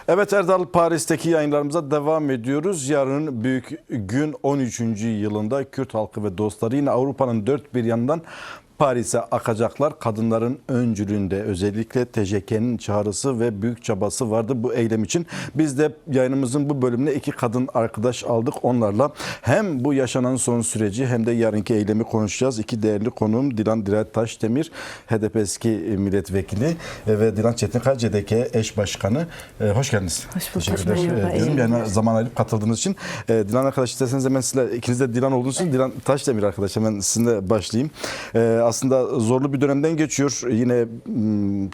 Evet Erdal, Paris'teki yayınlarımıza devam ediyoruz. Yarın büyük gün 13. yılında Kürt halkı ve dostları yine Avrupa'nın dört bir yanından Paris'e akacaklar. Kadınların öncülüğünde özellikle TCK'nin çağrısı ve büyük çabası vardı bu eylem için. Biz de yayınımızın bu bölümüne iki kadın arkadaş aldık. Onlarla hem bu yaşanan son süreci hem de yarınki eylemi konuşacağız. İki değerli konuğum Dilan Dirayet Taşdemir, HDP eski milletvekili ve Dilan Çetinkaya, CDK eş başkanı. Hoş geldiniz. Hoş bulduk. Teşekkürler diyorum. Yani zaman ayırıp katıldığınız için. Dilan arkadaş, isterseniz hemen sizler, ikiniz de Dilan olduğunuz için Dilan Taşdemir arkadaş, hemen sizinle başlayayım. Aslında zorlu bir dönemden geçiyor. Yine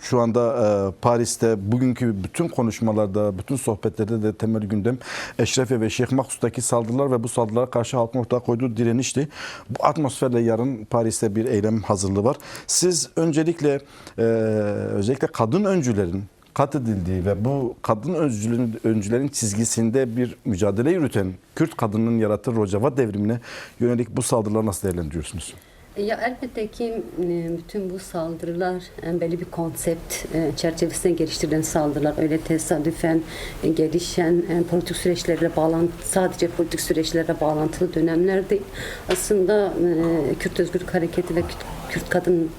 şu anda Paris'te bugünkü bütün konuşmalarda, bütün sohbetlerde de temel gündem Eşrefiye ve Şeyh Maksut'taki saldırılar ve bu saldırılara karşı halkın ortaya koyduğu direnişti. Bu atmosferle yarın Paris'te bir eylem hazırlığı var. Siz öncelikle özellikle kadın öncülerin katledildiği ve bu kadın öncülerin çizgisinde bir mücadele yürüten Kürt kadının yarattığı Rojava devrimine yönelik bu saldırıları nasıl değerlendiriyorsunuz? Ya elbette ki bütün bu saldırılar belli bir konsept çerçevesinde geliştirilen saldırılar, öyle tesadüfen gelişen politik süreçlerle sadece politik süreçlerle bağlantılı dönemler değil. Aslında Kürt Özgürlük Hareketi ve Kürt kadın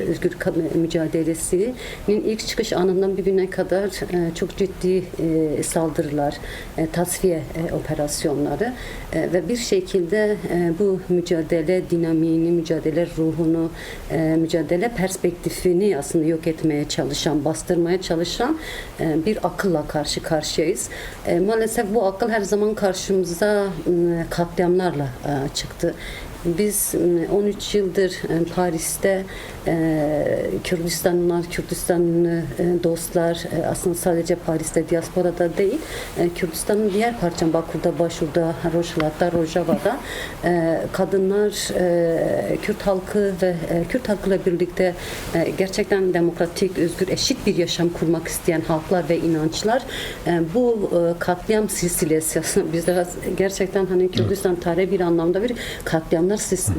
özgürlük mücadelesinin ilk çıkış anından bir güne kadar çok ciddi saldırılar, tasfiye operasyonları ve bir şekilde bu mücadele dinamiğini, mücadele ruhunu, mücadele perspektifini aslında yok etmeye çalışan, bastırmaya çalışan bir akılla karşı karşıyayız. Maalesef bu akıl her zaman karşımıza katliamlarla çıktı. Biz 13 yıldır Paris'te Kürdistanlılar, Kürdistanlı dostlar, aslında sadece Paris'te, diasporada değil, Kürdistan'ın diğer parçam Bakur'da, Başur'da, Rojava'da, Rojava'da kadınlar, Kürt halkı ve Kürt halkıyla birlikte gerçekten demokratik, özgür, eşit bir yaşam kurmak isteyen halklar ve inançlar bu katliam silsilesi aslında bizde gerçekten hani Kürdistan tarihi bir anlamda bir katliamlar,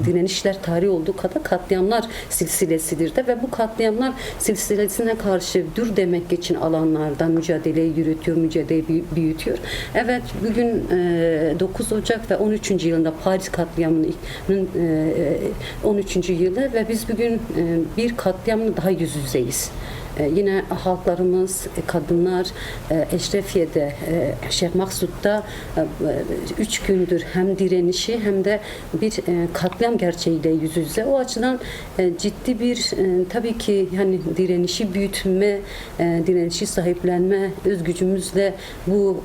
direnişler tarihi olduğu kadar katliamlar silsilesidir de ve bu katliamlar silsilesine karşı dur demek için alanlardan mücadeleyi yürütüyor, mücadeleyi büyütüyor. Evet, bugün 9 Ocak ve 13. yılında Paris katliamının 13. yılı ve biz bugün bir katliamla daha yüz yüzeyiz. Yine halklarımız, kadınlar Eşrefiye'de, Şeyh Maksut'ta 3 gündür hem direnişi hem de bir katliam gerçeğiyle yüz yüze. O açıdan ciddi bir tabii ki yani direnişi büyütme, direnişi sahiplenme, öz gücümüzle bu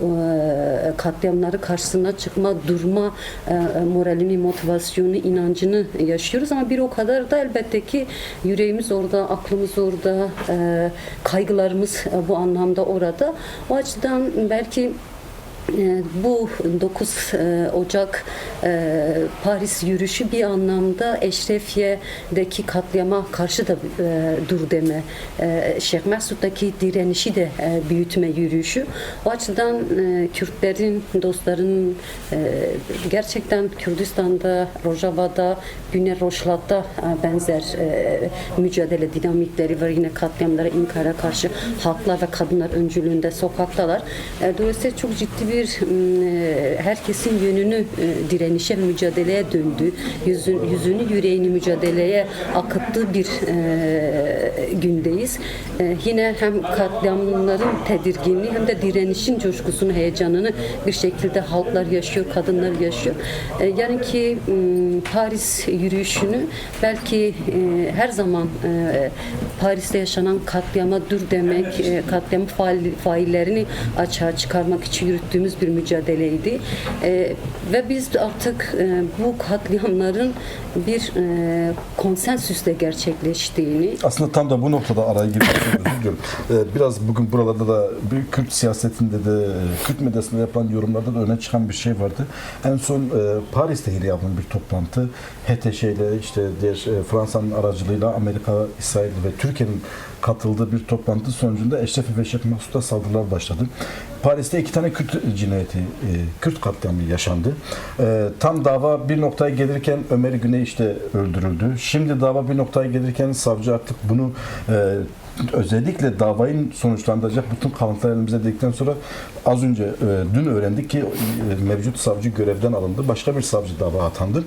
katliamları karşısına çıkma, durma moralini, motivasyonu, inancını yaşıyoruz ama bir o kadar da elbette ki yüreğimiz orada, aklımız orada, kaygılarımız bu anlamda orada. O açıdan belki bu 9 Ocak Paris yürüyüşü bir anlamda Eşrefiye'deki katliama karşı da dur deme, Şeyh Maksut'taki direnişi de büyütme yürüyüşü. O açıdan Kürtlerin, dostların gerçekten Kürdistan'da, Rojava'da, Güney Rojava'da benzer mücadele dinamikleri var. Yine katliamlara, inkara karşı halklar ve kadınlar öncülüğünde sokaktalar. Dolayısıyla çok ciddi bir herkesin yönünü direnişe ve mücadeleye döndü. Yüzünü, yüreğini mücadeleye akıttığı bir gündeyiz. Yine hem katliamların tedirginliği hem de direnişin coşkusunu, heyecanını bir şekilde halklar yaşıyor, kadınlar yaşıyor. Yarınki Paris yürüyüşünü belki her zaman Paris'te yaşanan katliama dur demek, katliam faillerini açığa çıkarmak için yürüttüğümüz bir mücadeleydi. Ve biz artık bu katliamların bir konsensüsle gerçekleştiğini... Aslında tam da bu noktada araya girmek istiyorum. Biraz bugün buralarda da büyük Kürt siyasetinde de, Kürt medyasında yapılan yorumlarda da öne çıkan bir şey vardı. En son Paris'te yine yapılan bir toplantı, HTŞ ile işte diğer Fransa'nın aracılığıyla Amerika, İsrail ve Türkiye'nin katıldığı bir toplantı sonucunda Eşrefiye ve Şeyh Maksut'ta saldırılar başladı. Paris'te 2 tane Kürt cinayeti, Kürt katliamı yaşandı. Tam dava bir noktaya gelirken Ömer Güney işte öldürüldü. Şimdi dava bir noktaya gelirken savcı artık bunu özellikle davayı sonuçlandıracak bütün kanıtlar elimize dedikten sonra az önce dün öğrendik ki mevcut savcı görevden alındı. Başka bir savcı dava atandı.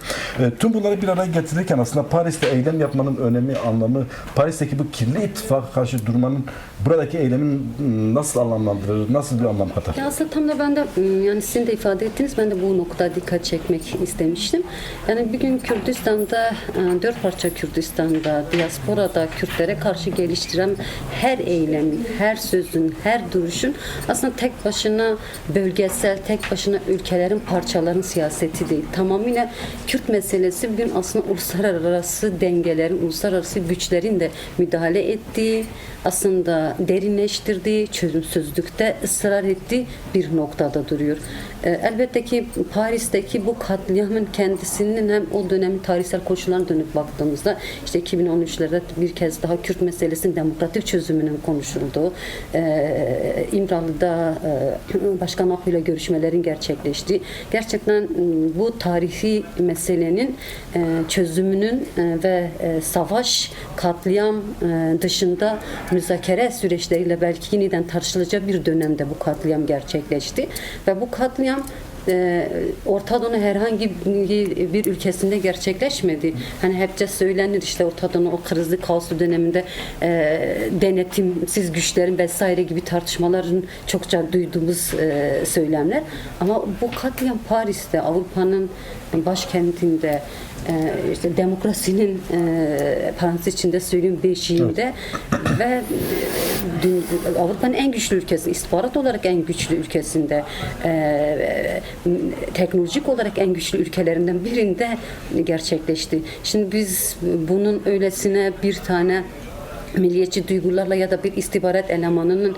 Tüm bunları bir araya getirirken aslında Paris'te eylem yapmanın önemi, anlamı, Paris'teki bu kirli ittifaka karşı durmanın buradaki eylemin nasıl anlamlandırır, nasıl bir anlam katar? Ya aslında tam da ben de yani sizin de ifade ettiniz, ben de bu noktada dikkat çekmek istemiştim. Yani bir gün Kürdistan'da, dört parça Kürdistan'da, diasporada Kürtlere karşı geliştiren her eylemin, her sözün, her duruşun aslında tek başına bölgesel, tek başına ülkelerin, parçaların siyaseti değil. Tamamıyla Kürt meselesi bugün aslında uluslararası dengelerin, uluslararası güçlerin de müdahale ettiği, aslında derinleştirdiği, çözümsüzlükte ısrar ettiği bir noktada duruyor. Elbette ki Paris'teki bu katliamın kendisinin hem o dönemin tarihsel koşullarına dönüp baktığımızda işte 2013'lerde bir kez daha Kürt meselesinin demokratik çözümünün konuşulduğu, İmralı'da Başkan Akgül ile görüşmelerin gerçekleştiği, gerçekten bu tarihi meselenin çözümünün ve savaş, katliam dışında müzakere süreçleriyle belki yeniden tartışılacak bir dönemde bu katliam gerçekleşti ve bu katliam Orta Doğu herhangi bir ülkesinde gerçekleşmedi. Hani hepçe söylenir işte Orta Doğu o krizli kaoslu döneminde denetimsiz güçlerin vesaire gibi tartışmaların çokça duyduğumuz söylemler. Ama bu katliam Paris'te, Avrupa'nın başkentinde, işte demokrasinin parantez içinde söyleyeyim beşiğinde ve Avrupa'nın en güçlü ülkesi, istihbarat olarak en güçlü ülkesinde, teknolojik olarak en güçlü ülkelerinden birinde gerçekleşti. Şimdi biz bunun öylesine bir tane milliyetçi duygularla ya da bir istihbarat elemanının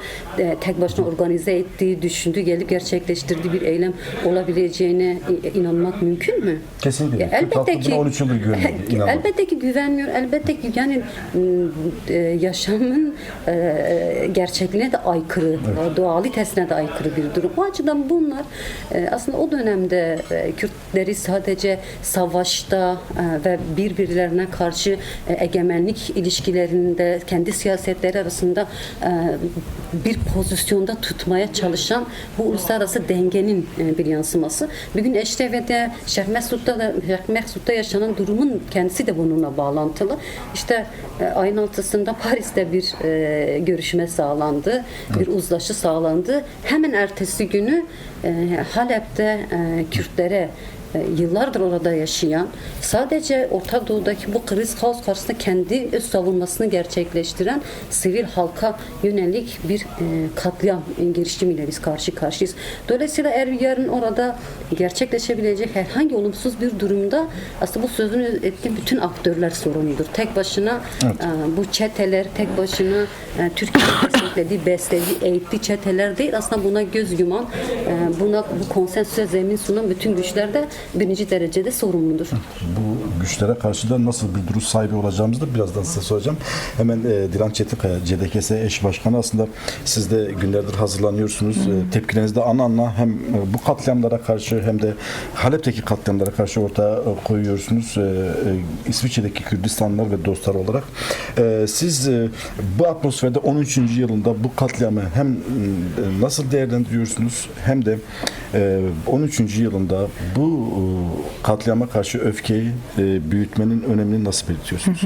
tek başına organize ettiği, düşündüğü, gelip gerçekleştirdiği bir eylem olabileceğine inanmak mümkün mü? Kesinlikle. Elbette ki 13 yıldır güvenmiyor. Elbette ki güvenmiyor. Elbette ki yani yaşamın gerçekliğine de aykırı, evet, doğalitesine de aykırı bir durum. O açıdan bunlar aslında o dönemde Kürtleri sadece savaşta ve birbirlerine karşı egemenlik ilişkilerinde kendi siyasetleri arasında bir pozisyonda tutmaya çalışan bu uluslararası dengenin bir yansıması. Bugün Eşrefe'de, Şeyh Mesud'da yaşanan durumun kendisi de bununla bağlantılı. İşte ayın 6'sında Paris'te bir görüşme sağlandı, bir uzlaşı sağlandı. Hemen ertesi günü Halep'te Kürtlere yıllardır orada yaşayan, sadece Orta Doğu'daki bu kriz kaos karşısında kendi öz savunmasını gerçekleştiren sivil halka yönelik bir katliam girişimiyle biz karşı karşıyayız. Dolayısıyla eğer yarın orada gerçekleşebilecek herhangi olumsuz bir durumda aslında bu sözünü ettiğim bütün aktörler sorumludur. Tek başına evet, bu çeteler, tek başına Türkiye'nin desteklediği, beslediği, eğittiği çeteler değil. Aslında buna göz yuman, bu konsensüse zemin sunan bütün güçler de birinci derecede sorumludur. Bu güçlere karşı da nasıl bir duruş sahibi olacağımızı da birazdan size soracağım. Hemen Dilan Çetinkaya, CDKS eş başkanı, aslında siz de günlerdir hazırlanıyorsunuz. Tepkilerinizi de ana hem bu katliamlara karşı hem de Halep'teki katliamlara karşı ortaya koyuyorsunuz. İsviçre'deki Kürdistanlılar ve dostlar olarak. Siz bu atmosferde 13. yılında bu katliamı hem nasıl değerlendiriyorsunuz hem de 13. yılında bu katliama karşı öfkeyi büyütmenin önemini nasıl belirtiyorsunuz?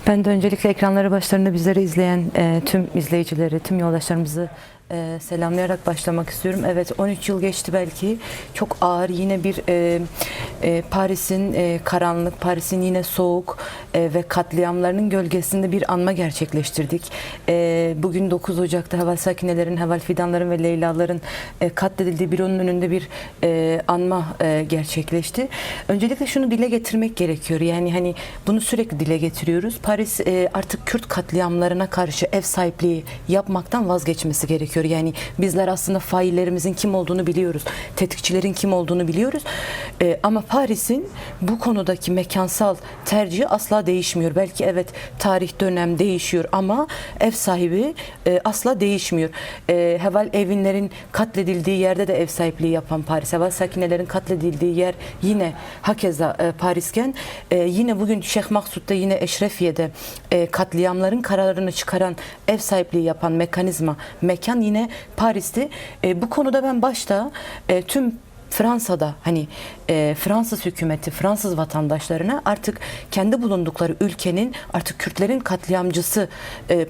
Ben de öncelikle ekranları başlarında bizleri izleyen tüm izleyicileri, tüm yoldaşlarımızı selamlayarak başlamak istiyorum. Evet, 13 yıl geçti belki. Çok ağır yine bir Paris'in karanlık, Paris'in yine soğuk ve katliamlarının gölgesinde bir anma gerçekleştirdik. Bugün 9 Ocak'ta Heval sakinelerin, Heval fidanların ve Leyla'ların katledildiği bir onun önünde bir anma gerçekleşti. Öncelikle şunu dile getirmek gerekiyor. Yani hani bunu sürekli dile getiriyoruz. Paris artık Kürt katliamlarına karşı ev sahipliği yapmaktan vazgeçmesi gerekiyor. gerekiyor. Yani bizler aslında faillerimizin kim olduğunu biliyoruz. Tetikçilerin kim olduğunu biliyoruz. Ama Paris'in bu konudaki mekansal tercihi asla değişmiyor. Belki evet tarih dönem değişiyor ama ev sahibi asla değişmiyor. Heval evinlerin katledildiği yerde de ev sahipliği yapan Paris. Heval sakinelerin katledildiği yer yine hakeza Parisken yine bugün Şeyh Maksud'da yine Eşrefiye'de katliamların kararını çıkaran ev sahipliği yapan mekan yine Paris'ti. Bu konuda ben başta tüm Fransa'da hani Fransız hükümeti, Fransız vatandaşlarına artık kendi bulundukları ülkenin artık Kürtlerin katliamcısı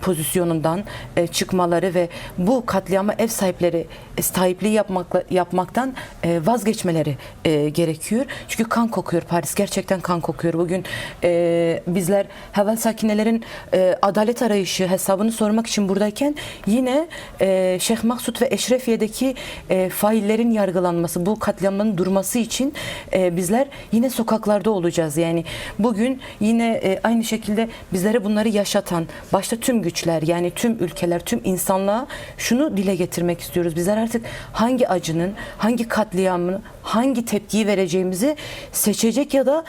pozisyonundan çıkmaları ve bu katliama ev sahipliği yapmaktan vazgeçmeleri gerekiyor. Çünkü kan kokuyor Paris. Gerçekten kan kokuyor. Bugün bizler Heval sakinelerin adalet arayışı hesabını sormak için buradayken yine Şeyh Maksud ve Eşrefiye'deki faillerin yargılanması, bu katliamların durması için bizler yine sokaklarda olacağız. Yani bugün yine aynı şekilde bizlere bunları yaşatan başta tüm güçler, yani tüm ülkeler, tüm insanlığa şunu dile getirmek istiyoruz. Bizler artık hangi acının, hangi katliamını, hangi tepkiyi vereceğimizi seçecek ya da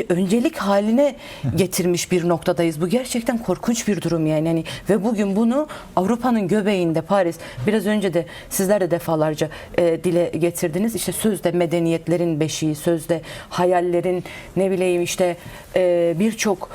öncelik haline getirmiş bir noktadayız. Bu gerçekten korkunç bir durum yani. Ve bugün bunu Avrupa'nın göbeğinde Paris, biraz önce de sizler de defalarca dile getirdiniz. İşte sözde medeniyetlerin beşiği, sözde hayallerin ne bileyim işte birçok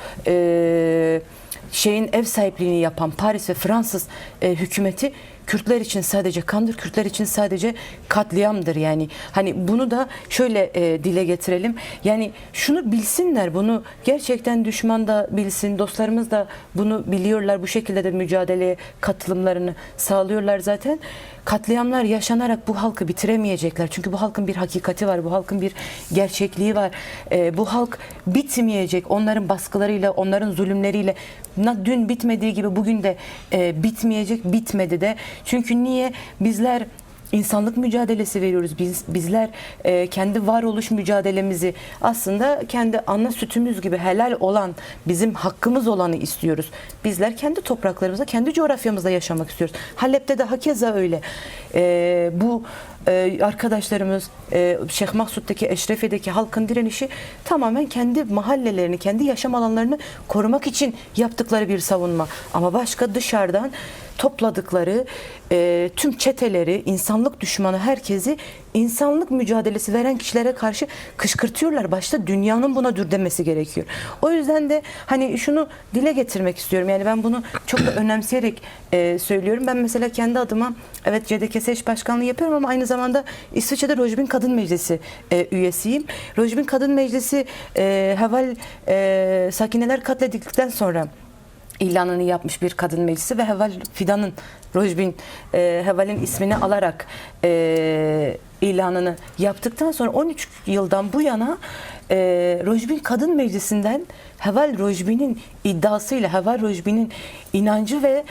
şeyin ev sahipliğini yapan Paris ve Fransız hükümeti Kürtler için sadece kandır, Kürtler için sadece katliamdır yani. Hani bunu da şöyle dile getirelim. Yani şunu bilsinler, bunu gerçekten düşman da bilsin, dostlarımız da bunu biliyorlar. Bu şekilde de mücadeleye katılımlarını sağlıyorlar zaten. Katliamlar yaşanarak bu halkı bitiremeyecekler. Çünkü bu halkın bir hakikati var, bu halkın bir gerçekliği var. Bu halk bitmeyecek. Onların baskılarıyla, onların zulümleriyle dün bitmediği gibi bugün de bitmeyecek, bitmedi de. Çünkü niye? Bizler insanlık mücadelesi veriyoruz. Bizler kendi varoluş mücadelemizi aslında kendi ana sütümüz gibi helal olan, bizim hakkımız olanı istiyoruz. Bizler kendi topraklarımızda, kendi coğrafyamızda yaşamak istiyoruz. Halep'te de hakeza öyle. Bu arkadaşlarımız Şeyh Maksud'daki, Eşrefiye'deki halkın direnişi tamamen kendi mahallelerini, kendi yaşam alanlarını korumak için yaptıkları bir savunma. Ama başka dışarıdan topladıkları tüm çeteleri, insanlık düşmanı herkesi insanlık mücadelesi veren kişilere karşı kışkırtıyorlar. Başta dünyanın buna dur demesi gerekiyor. O yüzden de hani şunu dile getirmek istiyorum. Yani ben bunu çok da önemseyerek söylüyorum. Ben mesela kendi adıma evet CDKS eş başkanlığı yapıyorum ama aynı zamanda İsviçre'de Rojbin Kadın Meclisi üyesiyim. Rojbin Kadın Meclisi Heval sakineler katledildikten sonra ilanını yapmış bir kadın meclisi ve Heval Fidan'ın, Rojbin Heval'in ismini alarak ilanını yaptıktan sonra 13 yıldan bu yana Rojbin Kadın Meclisi'nden Heval Rojbin'in iddiasıyla, Heval Rojbin'in inancı ve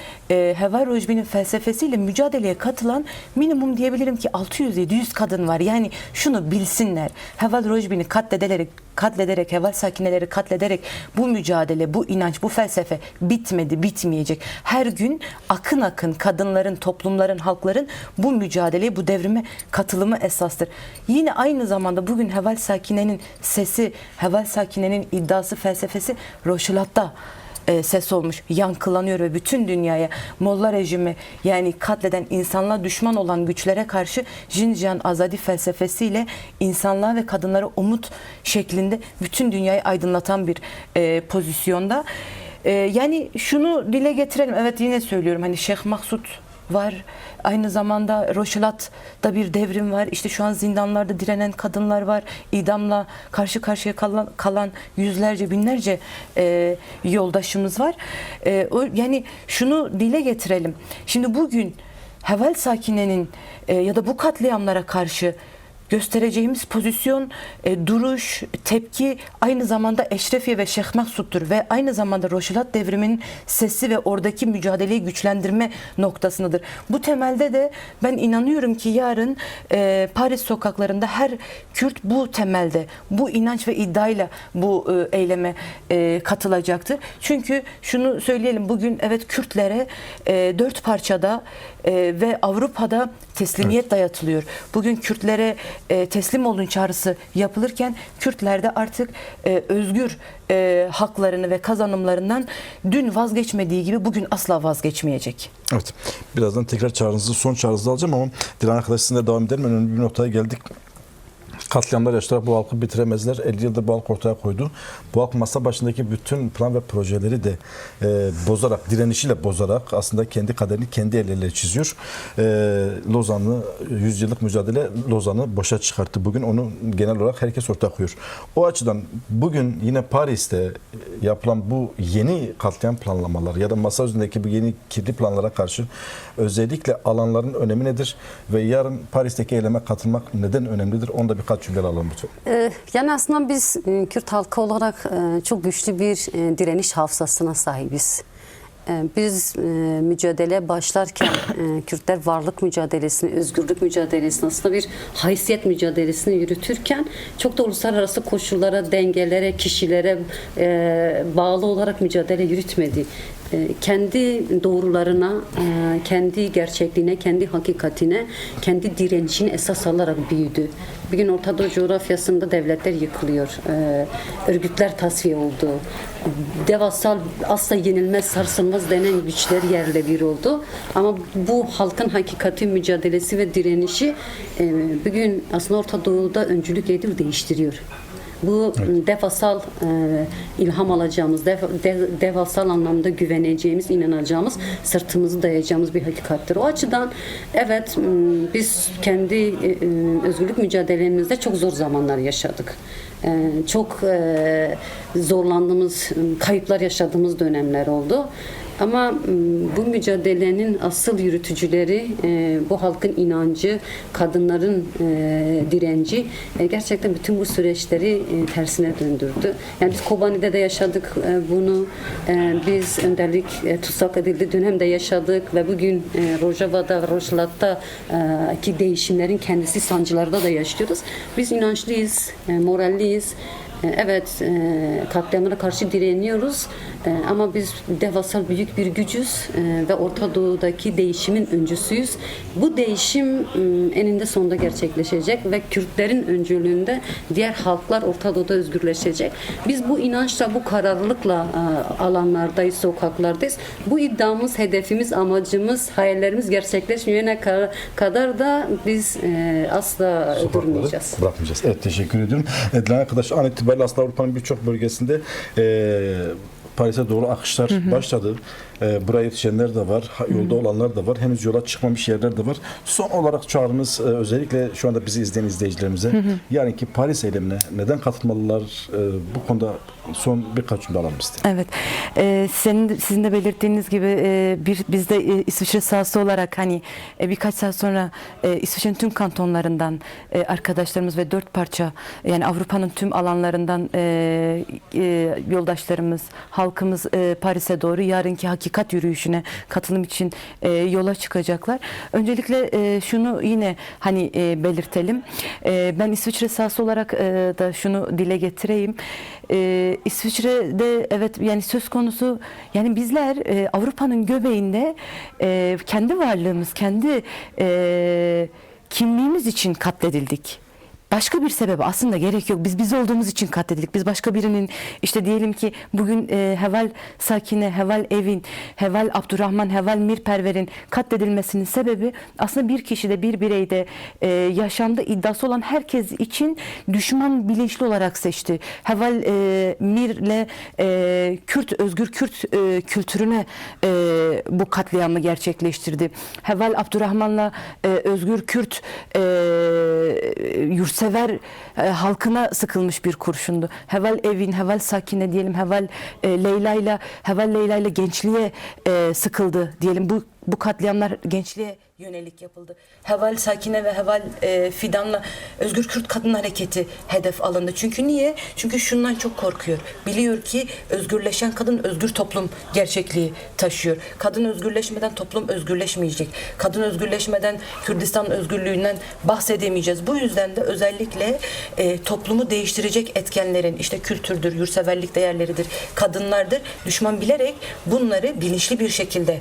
Heval Rojbin'in felsefesiyle mücadeleye katılan minimum diyebilirim ki 600-700 kadın var. Yani şunu bilsinler. Heval Rojbin'i katlederek, Heval sakineleri katlederek bu mücadele, bu inanç, bu felsefe bitmedi, bitmeyecek. Her gün akın akın kadınların, toplumların, halkların bu mücadeleye, bu devrime katılımı esastır. Yine aynı zamanda bugün Heval sakinenin sesi, Heval sakinenin iddiası, felsefesi Roşilat'ta ses olmuş, yankılanıyor ve bütün dünyaya Molla rejimi, yani katleden, insanlığa düşman olan güçlere karşı Jinjiyan Azadi felsefesiyle insanlığa ve kadınlara umut şeklinde bütün dünyayı aydınlatan bir pozisyonda. Yani şunu dile getirelim. Evet, yine söylüyorum, hani Şeyh Maksud var. Aynı zamanda Roşilat'ta bir devrim var. İşte şu an zindanlarda direnen kadınlar var. İdamla karşı karşıya kalan yüzlerce, binlerce yoldaşımız var. Yani şunu dile getirelim. Şimdi bugün Heval sakinenin ya da bu katliamlara karşı göstereceğimiz pozisyon, duruş, tepki aynı zamanda Eşrefiye ve Şeyh Maksut'tur ve aynı zamanda Roşilat devriminin sesi ve oradaki mücadeleyi güçlendirme noktasındadır. Bu temelde de ben inanıyorum ki yarın Paris sokaklarında her Kürt bu temelde, bu inanç ve iddiayla bu eyleme katılacaktır. Çünkü şunu söyleyelim, bugün evet Kürtlere 4 parçada ve Avrupa'da teslimiyet dayatılıyor. Bugün Kürtlere teslim olun çağrısı yapılırken Kürtler de artık özgür haklarını ve kazanımlarından dün vazgeçmediği gibi bugün asla vazgeçmeyecek. Evet. Birazdan tekrar son çağrınızı alacağım ama Dilan arkadaş sizinle devam edelim. Önemli bir noktaya geldik. Katliamlar yaşayarak bu halkı bitiremezler. 50 yıldır bu halk ortaya koydu. Bu halk masa başındaki bütün plan ve projeleri de bozarak, direnişiyle bozarak aslında kendi kaderini kendi elleriyle çiziyor. Lozan'ı, 100 yıllık mücadele Lozan'ı boşa çıkarttı. Bugün onu genel olarak herkes ortak koyuyor. O açıdan bugün yine Paris'te yapılan bu yeni katliam planlamalar ya da masa üzerindeki bu yeni kirli planlara karşı özellikle alanların önemi nedir? Ve yarın Paris'teki eyleme katılmak neden önemlidir? Onu da birkaç cümle alalım lütfen. Yani aslında biz Kürt halkı olarak çok güçlü bir direniş hafızasına sahibiz. Biz mücadele başlarken Kürtler varlık mücadelesini, özgürlük mücadelesini, aslında bir haysiyet mücadelesini yürütürken çok da uluslararası koşullara, dengelere, kişilere bağlı olarak mücadele yürütmedi. Kendi doğrularına, kendi gerçekliğine, kendi hakikatine, kendi direnişini esas alarak büyüdü. Bugün Orta Doğu coğrafyasında devletler yıkılıyor, örgütler tasfiye oldu, devasal, asla yenilmez, sarsılmaz denen güçler yerle bir oldu. Ama bu halkın hakikati, mücadelesi ve direnişi bugün aslında Orta Doğu'da öncülük ediyor, değiştiriyor. Bu devasal ilham alacağımız, devasal anlamda güveneceğimiz, inanacağımız, sırtımızı dayayacağımız bir hakikattir. O açıdan evet, biz kendi özgürlük mücadelemizde çok zor zamanlar yaşadık. Çok zorlandığımız, kayıplar yaşadığımız dönemler oldu. Ama bu mücadelenin asıl yürütücüleri, bu halkın inancı, kadınların direnci gerçekten bütün bu süreçleri tersine döndürdü. Yani biz Kobani'de de yaşadık bunu. Biz önderlik tutsak edildiği dönemde yaşadık ve bugün Rojava'da, Rojlat'taki değişimlerin kendisi sancılarda da yaşıyoruz. Biz inançlıyız, moralliyiz. Evet, katliamlara karşı direniyoruz ama biz devasal büyük bir gücüz ve Orta Doğu'daki değişimin öncüsüyüz. Bu değişim eninde sonunda gerçekleşecek ve Kürtlerin öncülüğünde diğer halklar Orta Doğu'da özgürleşecek. Biz bu inançla, bu kararlılıkla alanlardayız, sokaklardayız. Bu iddiamız, hedefimiz, amacımız, hayallerimiz gerçekleşmeyene kadar da biz asla durmayacağız. Bırakmayacağız. Evet, teşekkür ediyorum. Dilan arkadaş, an itibariyle aslında Avrupa'nın birçok bölgesinde Paris'e doğru akışlar başladı. Buraya yetişenler de var, yolda olanlar da var, henüz yola çıkmamış yerler de var. Son olarak çağrımız özellikle şu anda bizi izleyen izleyicilerimize, yarınki Paris eylemine neden katılmalılar, bu konuda son birkaç cümle alalım istedim. Evet, sizin de belirttiğiniz gibi biz de İsviçre sahası olarak hani birkaç saat sonra İsviçre'nin tüm kantonlarından arkadaşlarımız ve 4 parça, yani Avrupa'nın tüm alanlarından yoldaşlarımız, halkımız Paris'e doğru yarınki hakikat yürüyüşüne katılım için yola çıkacaklar. Öncelikle şunu yine hani belirtelim. Ben İsviçre sahası olarak da şunu dile getireyim. İsviçre'de evet, yani söz konusu, yani bizler Avrupa'nın göbeğinde kendi varlığımız, kendi kimliğimiz için katledildik. Başka bir sebebe aslında gerek yok. Biz olduğumuz için katledildik. Biz başka birinin, işte diyelim ki bugün Heval Sakine, Heval Evin, Heval Abdurrahman, Heval Mirperver'in katledilmesinin sebebi aslında bir kişide, bir bireyde yaşamda iddiası olan herkes için düşman bilinçli olarak seçti. Heval Mir'le Kürt, özgür Kürt kültürüne bu katliamı gerçekleştirdi. Heval Abdurrahman'la özgür Kürt yurtsever halkına sıkılmış bir kurşundu. Heval Evin, Heval Sakine diyelim, Heval Leyla ile gençliğe sıkıldı diyelim. Bu katliamlar gençliğe yönelik yapıldı. Heval Sakine ve Heval Fidan'la Özgür Kürt Kadın Hareketi hedef alındı. Çünkü niye? Çünkü şundan çok korkuyor. Biliyor ki özgürleşen kadın özgür toplum gerçekliği taşıyor. Kadın özgürleşmeden toplum özgürleşmeyecek. Kadın özgürleşmeden Kürdistan özgürlüğünden bahsedemeyeceğiz. Bu yüzden de özellikle toplumu değiştirecek etkenlerin işte kültürdür, yurtseverlik değerleridir, kadınlardır. Düşman bilerek bunları bilinçli bir şekilde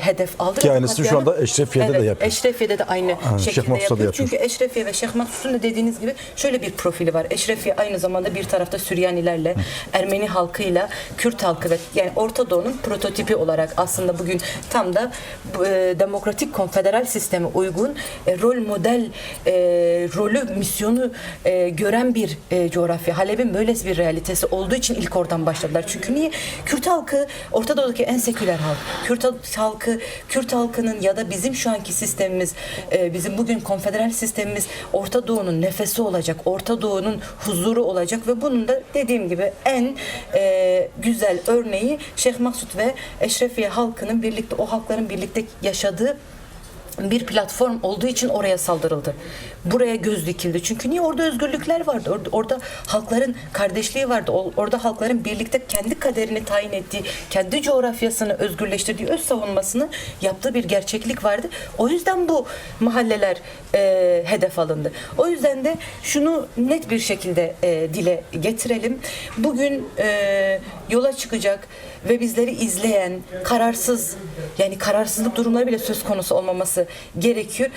hedef aldı. Ki aynısını şu anda Eşrefiye'de de yapıyor. Eşrefiye'de de aynı Şeyh şekilde Maksud'da yapıyor. yapıyor. Çünkü Eşrefiye ve Şeyh Maksud'un da dediğiniz gibi şöyle bir profili var. Eşrefiye aynı zamanda bir tarafta Süryanilerle, Ermeni halkıyla, Kürt halkı ve yani Orta Doğu'nun prototipi olarak aslında bugün tam da demokratik konfederal sisteme uygun rol model rolü, misyonu gören bir coğrafya. Halep'in böylesi bir realitesi olduğu için ilk oradan başladılar. Çünkü niye? Kürt halkı Orta Doğu'daki en seküler halk. Kürt halkının ya da bizim şu anki sistemimiz, bizim bugün konfederal sistemimiz Orta Doğu'nun nefesi olacak. Orta Doğu'nun huzuru olacak ve bunun da dediğim gibi en güzel örneği Şeyh Maksud ve Eşrefiye halkının birlikte, o halkların birlikte yaşadığı bir platform olduğu için oraya saldırıldı. Buraya göz dikildi. Çünkü niye? Orada özgürlükler vardı. Orada halkların kardeşliği vardı. Orada halkların birlikte kendi kaderini tayin ettiği, kendi coğrafyasını özgürleştirdiği, öz savunmasını yaptığı bir gerçeklik vardı. O yüzden bu mahalleler hedef alındı. O yüzden de şunu net bir şekilde dile getirelim. Bugün yola çıkacak ve bizleri izleyen kararsız, yani kararsızlık durumları bile söz konusu olmaması gerekiyor.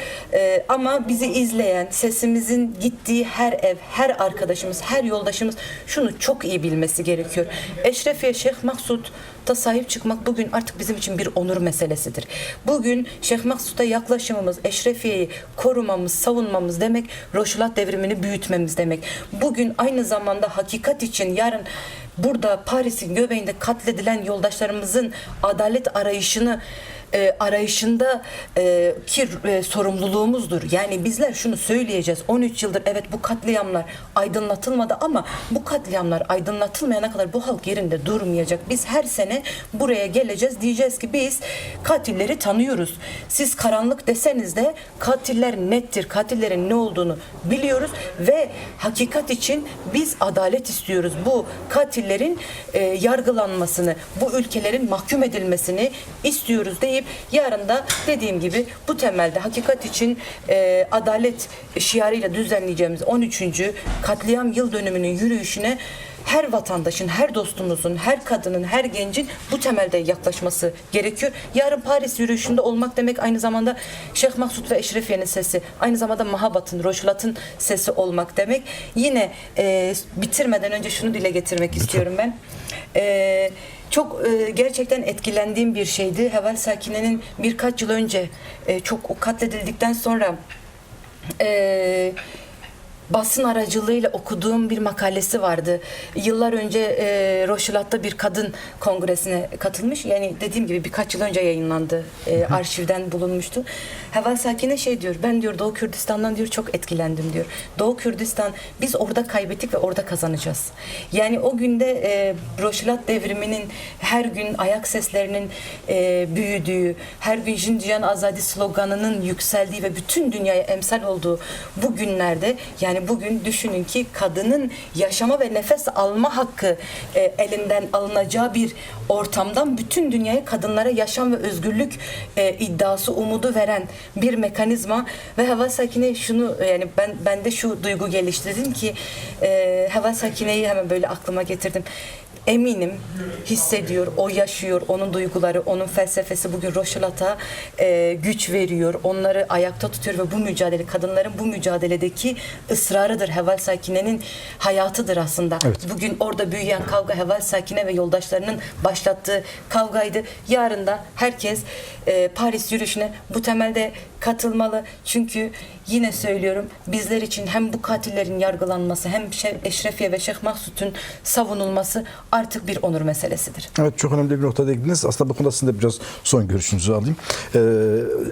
Ama bizi izleyen, sesimizin gittiği her ev, her arkadaşımız, her yoldaşımız şunu çok iyi bilmesi gerekiyor. Eşrefiye Şeyh Maksud'a sahip çıkmak bugün artık bizim için bir onur meselesidir. Bugün Şeyh Maksud'a yaklaşımımız, Eşrefiye'yi korumamız, savunmamız demek, Roşulat devrimini büyütmemiz demek. Bugün aynı zamanda hakikat için yarın burada Paris'in göbeğinde katledilen yoldaşlarımızın adalet arayışında ki sorumluluğumuzdur. Yani bizler şunu söyleyeceğiz. 13 yıldır evet bu katliamlar aydınlatılmadı ama bu katliamlar aydınlatılmayana kadar bu halk yerinde durmayacak. Biz her sene buraya geleceğiz. Diyeceğiz ki biz katilleri tanıyoruz. Siz karanlık deseniz de katiller nettir. Katillerin ne olduğunu biliyoruz ve hakikat için biz adalet istiyoruz. Bu katillerin yargılanmasını, bu ülkelerin mahkum edilmesini istiyoruz deyip yarın da dediğim gibi bu temelde hakikat için adalet şiarıyla düzenleyeceğimiz 13. katliam yıl dönümünün yürüyüşüne her vatandaşın, her dostumuzun, her kadının, her gencin bu temelde yaklaşması gerekiyor. Yarın Paris yürüyüşünde olmak demek aynı zamanda Şeyh Maksud ve Eşrefiye'nin sesi, aynı zamanda Mahabat'ın, Roşulat'ın sesi olmak demek. Yine bitirmeden önce şunu dile getirmek istiyorum ben. Çok gerçekten etkilendiğim bir şeydi. Heval Sakine'nin birkaç yıl önce çok o katledildikten sonra basın aracılığıyla okuduğum bir makalesi vardı. Yıllar önce Roşulat'ta bir kadın kongresine katılmış. Yani dediğim gibi birkaç yıl önce yayınlandı. Arşivden bulunmuştu. Heval Sakine şey diyor, ben diyor Doğu Kürdistan'dan diyor çok etkilendim diyor. Doğu Kürdistan biz orada kaybettik ve orada kazanacağız. Yani o günde Roşulat devriminin her gün ayak seslerinin büyüdüğü, her gün Jindiyan Azadi sloganının yükseldiği ve bütün dünyaya emsal olduğu bu günlerde, yani bugün düşünün ki kadının yaşama ve nefes alma hakkı elinden alınacağı bir ortamdan bütün dünyaya kadınlara yaşam ve özgürlük iddiası, umudu veren bir mekanizma ve Heval Sakine şunu, yani ben de şu duygu geliştirdim ki Heval Sakine'yi hemen böyle aklıma getirdim. Eminim hissediyor, o yaşıyor, onun duyguları, onun felsefesi bugün Roşulat'a güç veriyor, onları ayakta tutuyor ve bu mücadele, kadınların bu mücadeledeki ısrarıdır. Heval Sakine'nin hayatıdır aslında. Evet. Bugün orada büyüyen kavga Heval Sakine ve yoldaşlarının başlattığı kavgaydı. Yarın da herkes Paris yürüyüşüne bu temelde katılmalı. Çünkü yine söylüyorum, bizler için hem bu katillerin yargılanması hem Eşrefiye ve Şeyh Maksud'un savunulması artık bir onur meselesidir. Evet, çok önemli bir noktaya değindiniz. Aslında bu konuda sizin de biraz son görüşünüzü alayım.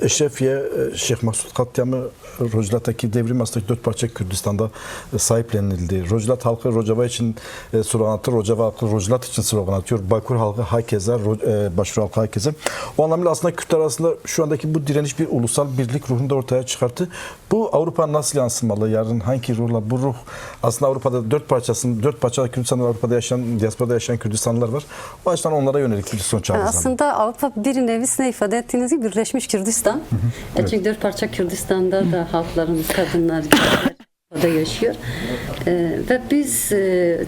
Eşrefiye, Şeyh Maksud katliamı, Roculat'taki devrim aslında 4 parça Kürdistan'da sahiplenildi. Roculat halkı Rojava için slogan atıyor, Rojava halkı Roculat için slogan atıyor. Bakur halkı hakeza, Başur halkı hakeza. O anlamıyla aslında Kürtler arasında şu andaki bu direniş bir ulusal birlik ruhunu da ortaya çıkarttı. Bu Avrupa nasıl yansımalı? Yarın hangi ruhla? Bu ruh aslında Avrupa'da dört parça Kürdistan'da, Avrupa'da yaşayan, diasporada yaşayan Kürdistanlılar var. O açıdan onlara yönelik bir son çağrı. Aslında Avrupa bir nevi sizin ifade ettiğiniz gibi Birleşmiş Kürdistan. Evet. Çünkü dört parça Kürdistan'da da halklarımız, kadınlar, da yaşıyor. Ve biz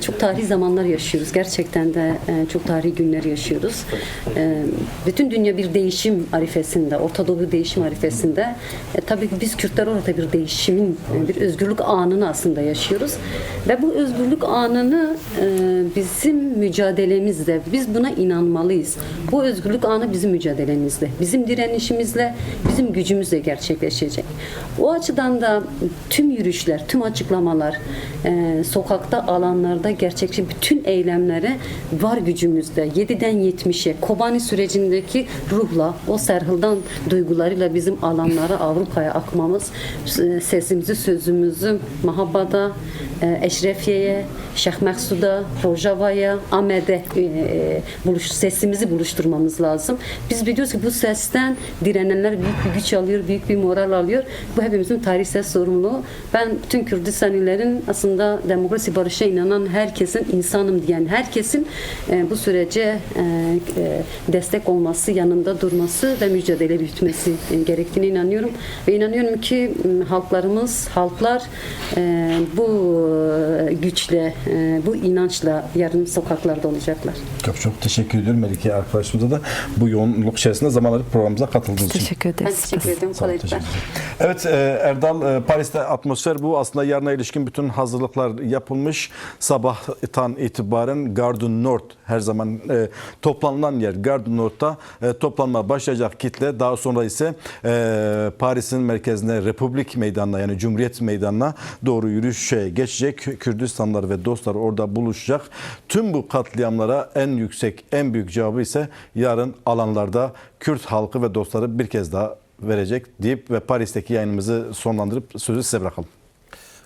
çok tarihi zamanlar yaşıyoruz. Gerçekten de çok tarihi günler yaşıyoruz. Bütün dünya bir değişim arifesinde, Orta Doğu değişim arifesinde. Tabii ki biz Kürtler orada bir değişimin, bir özgürlük anını aslında yaşıyoruz. Ve bu özgürlük anını bizim mücadelemizle, biz buna inanmalıyız. Bu özgürlük anı bizim mücadelemizle, bizim direnişimizle, bizim gücümüzle gerçekleşecek. O açıdan da tüm yürüyüşler, tüm açıklamalar, sokakta, alanlarda gerçekçi bütün eylemleri var gücümüzde 7'den 70'e Kobani sürecindeki ruhla, o serhıldan duygularıyla bizim alanlara, Avrupa'ya akmamız, sesimizi, sözümüzü Mahabba'da, Eşrefiye'ye, Şeyh Meksu'da, Rojava'ya, Ahmet'e sesimizi buluşturmamız lazım. Biz biliyoruz ki bu sesten direnenler büyük bir güç alıyor, büyük bir moral alıyor. Bu hepimizin tarihsel sorumluluğu. Ben bütün Kürdistanilerin aslında demokrasi barışa inanan herkesin, insanım diyen herkesin bu sürece destek olması, yanında durması ve mücadele büyütmesi gerektiğine inanıyorum. Ve inanıyorum ki halklar bu güçle, bu inançla yarın sokaklarda olacaklar. Çok teşekkür ediyorum Melike arkadaşımıza da bu yoğunluk içerisinde zaman ayırıp programımıza katıldığınız için. Teşekkür Ben ederiz. teşekkür ederim. Sağ olun, Kolaylıklar. teşekkür ederim. Evet Erdal, Paris'te atmosfer bu. Aslında yarına ilişkin bütün hazırlıklar yapılmış. Sabahtan itibaren Gare du Nord, her zaman toplanılan yer Gare du Nord'da toplanma başlayacak kitle. Daha sonra ise Paris'in merkezine, Republik Meydanı'na, yani Cumhuriyet Meydanı'na doğru yürüyüşe geçecek. Kürdistanlılar ve dostlar orada buluşacak. Tüm bu katliamlara en yüksek, en büyük cevabı ise yarın alanlarda Kürt halkı ve dostları bir kez daha verecek deyip ve Paris'teki yayınımızı sonlandırıp sözü size bırakalım.